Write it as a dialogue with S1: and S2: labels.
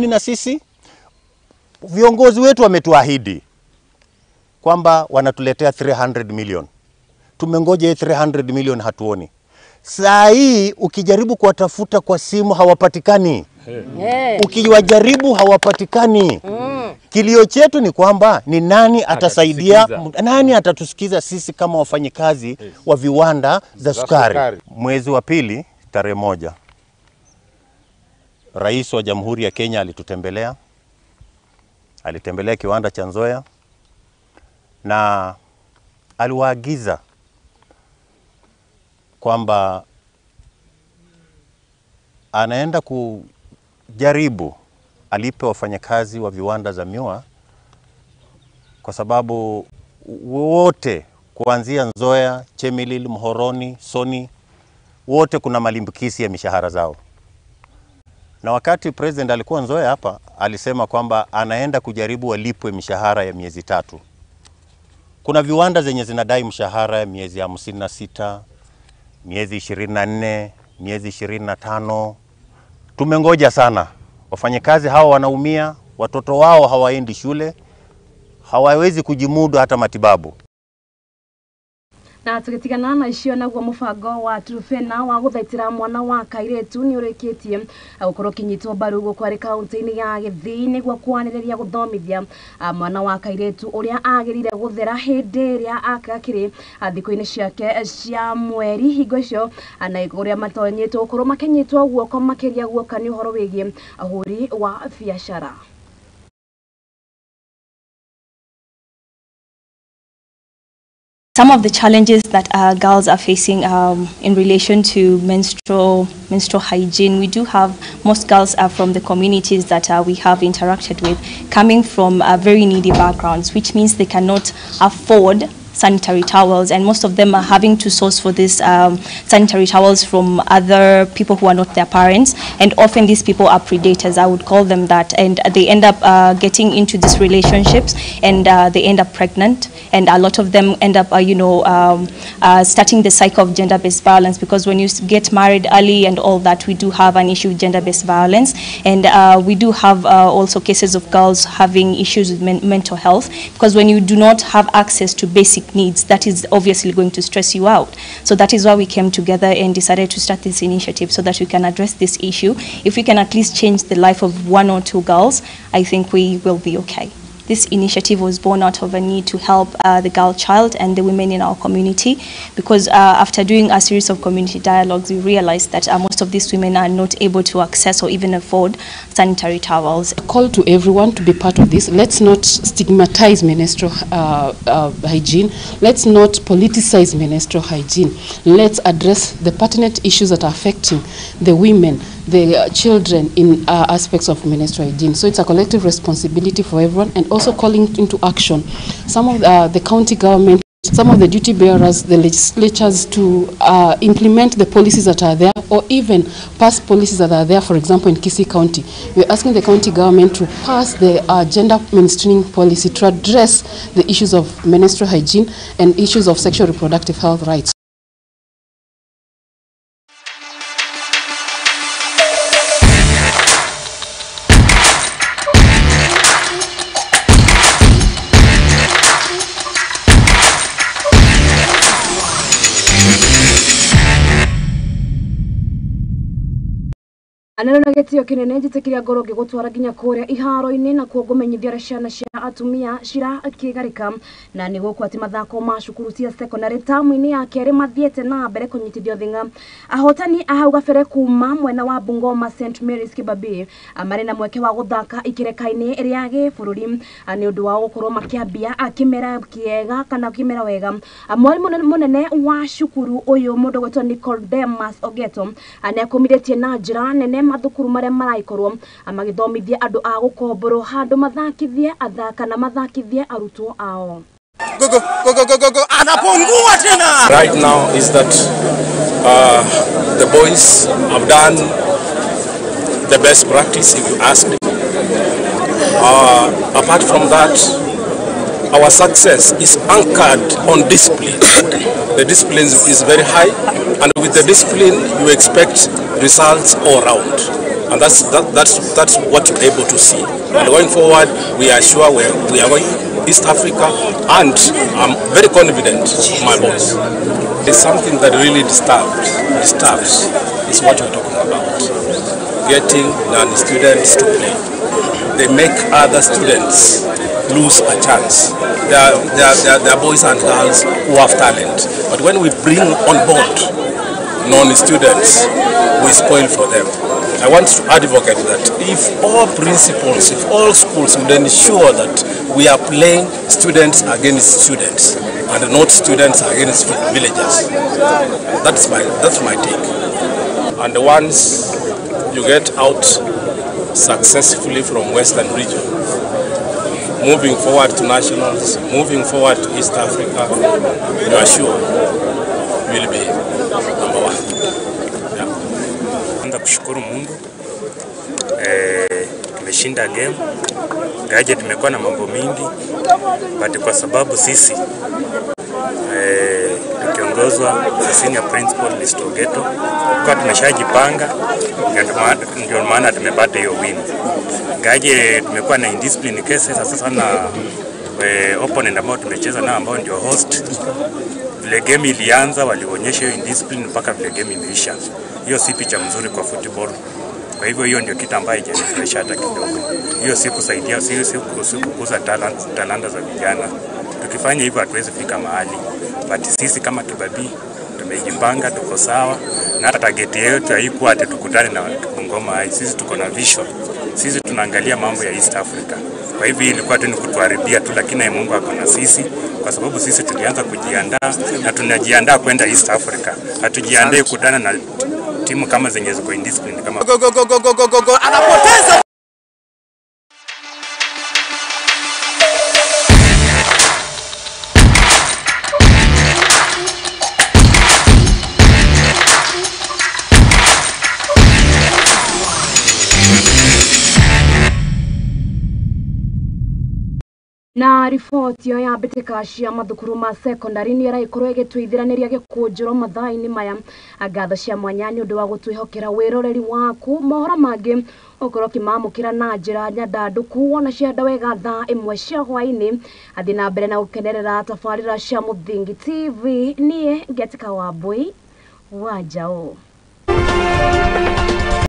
S1: Na sisi viongozi wetu wametuahidi kwamba wanatuletea 300 million. Tumengoja 300 million hatuoni. Saa hii ukijaribu kuwatafuta kwa simu hawapatikani. Ukiwajaribu hawapatikani. Kilio chetu ni kwamba ni nani atasaidia, nani atatusikiza sisi kama wafanyikazi wa viwanda za sukari. Mwezi wa pili tarehe 1, Rais wa Jamhuri ya Kenya alitutembelea. Alitembelea kiwanda cha Nzoia na aliwaagiza kwamba anaenda kujaribu alipe wafanyakazi wa viwanda za miwa, kwa sababu wote kuanzia Nzoia, Chemelil, Muhoroni, Soni, wote kuna malimbikisi ya mishahara zao. Na wakati president alikuwa Nzoia hapa, alisema kwamba anaenda kujaribu walipwe mishahara ya miezi 3. Kuna viwanda zenye zinadai mshahara ya miezi 56, miezi 24, miezi 25. Tumengoja sana. Wafanyakazi hawa wanaumia, watoto wao hawaendi shule, hawawezi kujimudu hata matibabu.
S2: Na tugitigana na icio naguo mubango wa Trufena wa guthaitira mwana wa kairetu ni urikitie gukorwo kinyitwo mbaru gukwari kaunti-ini ya Githii niguo kwaniriria guthomithia mwana wa kairetu uria agirire guthera hindi iria akakiri thikũ-ini ciake cia mweri. Hingo icio na uria matonyitwo gukorwo makinyitwo guoko makiria guoka ni uhoro wigie ahuri wa biashara.
S3: Some of the challenges that girls are facing in relation to menstrual hygiene, we do have, most girls are from the communities that we have interacted with, coming from very needy backgrounds, which means they cannot afford sanitary towels, and most of them are having to source for these sanitary towels from other people who are not their parents, and often these people are predators, I would call them that, and they end up getting into these relationships, and they end up pregnant, and a lot of them end up starting the cycle of gender-based violence, because when you get married early and all that, we do have an issue with gender-based violence, and we do have also cases of girls having issues with mental health, because when you do not have access to basic needs, that is obviously going to stress you out. So that is why we came together and decided to start this initiative, so that we can address this issue. If we can at least change the life of 1 or 2 girls, I think we will be okay. This initiative was born out of a need to help the girl child and the women in our community, because after doing a series of community dialogues, we realized that most of these women are not able to access or even afford sanitary towels.
S4: A call to everyone to be part of this. Let's not stigmatize menstrual hygiene. Let's not politicize menstrual hygiene. Let's address the pertinent issues that are affecting the women, the children in aspects of menstrual hygiene. So it's a collective responsibility for everyone, and also calling into action some of the county government, some of the duty bearers, the legislatures, to implement the policies that are there, or even pass policies that are there. For example, in Kisii County, we're asking the county government to pass the gender mainstreaming policy to address the issues of menstrual hygiene and issues of sexual reproductive health rights.
S2: Anena getio kinene njitikiria ngoro ngigutwara nginya kuria iharo-ini na kuo ngumenyithia ciana cia atumia cira kigarika na ni gukwa ati mathako ma cukuru cia secondary tamu-ini ya keri mathiete na mbere kunyitithio thinga. Ahotani ahau gabere kuma mwena wa Bungoma St Mary's Kibabii amari na mweke wa guthaka ikireka-ini ria gibururi ni undu wa gukorwo makiambia akimera kiega kana kimera wega. Mwalimu munene wa cukuru uyu mundu gwetwo Nicodemus Ogeto anekomiretie na njira nene mathukuru maria maraikorwo magithomithia andu a gukomboro handu mathakithie athaka na mathakithie arutwo ao.
S5: Anapungua tena. Right now is that the boys have done the best practice, if you ask me. Apart from that, our success is anchored on discipline. The discipline is very high, and with the discipline you expect results all around. And that's what you're able to see. And going forward, we are sure we are going East Africa, and I'm very confident, my boys. It's something that really disturbs is what you're talking about. Getting non-students to play. They make other students lose a chance. They are boys and girls who have talent. But when we bring on board non-students, we spoil for them. I want to advocate that if all principals, if all schools would ensure that we are playing students against students and not students against villagers. That's my take. And once you get out successfully from Western region, moving forward to nationals, moving forward to East Africa, you are sure you will be number one.
S6: Kwanza kushukuru Mungu, tumeshinda game, gaje tumekuwa na mambo mingi, but kwa sababu sisi tukiongozwa na senior principal Listo Geto, kwa tumeshajipanga, ndio maana tumepata hiyo win. Gaje tumekuwa na indiscipline cases sasa na opponent ambao tumecheza nao ambao ndio host. Vile game ilianza walionyesha hiyo indiscipline mpaka vile game imeisha. Hiyo si picha mzuri kwa football. Kwa hivyo hiyo ndio kitu ambacho haijafurahisha hata kidogo. Hiyo si kusaidia, si kukuza talanta za vijana. Tukifanya hivyo hatuwezi fika mahali. But sisi kama Kibabii tumejipanga, tuko sawa, na hata target yetu haikuwa ati tukutane na Bungoma High. Sisi tuko na vision. Sisi tunaangalia mambo ya East Africa. Kwa hivyo ilikuwa tu ni kutuharibia tu, lakini Mungu ako na sisi kwa sababu sisi tulianza kujiandaa na tunajiandaa kwenda East Africa. Hatujiandae kukutana na timu kama zenye ziko indiscipline kama anapoteza.
S2: Na riboti yo ya mbĩtĩka cia mathukuru ma secondary nĩ ĩraikorwo ĩgĩtũithĩranĩria gĩkũnjũro mathaa-inĩ maya. Ngatho cia mwanya nĩ ũndũ wa gũtwĩhokera wĩroreri waku. Mohoro mangĩ ũkorwo ũkĩmamũkĩra na njĩra nyandandũku, wona cianda wega thaa ĩmwe cia hwaĩ-inĩ. Athiĩ na mbere na gũkenerera tabarĩra cia Mũthingi TV. Niĩ Ngetĩka Wambui wa Njaũ.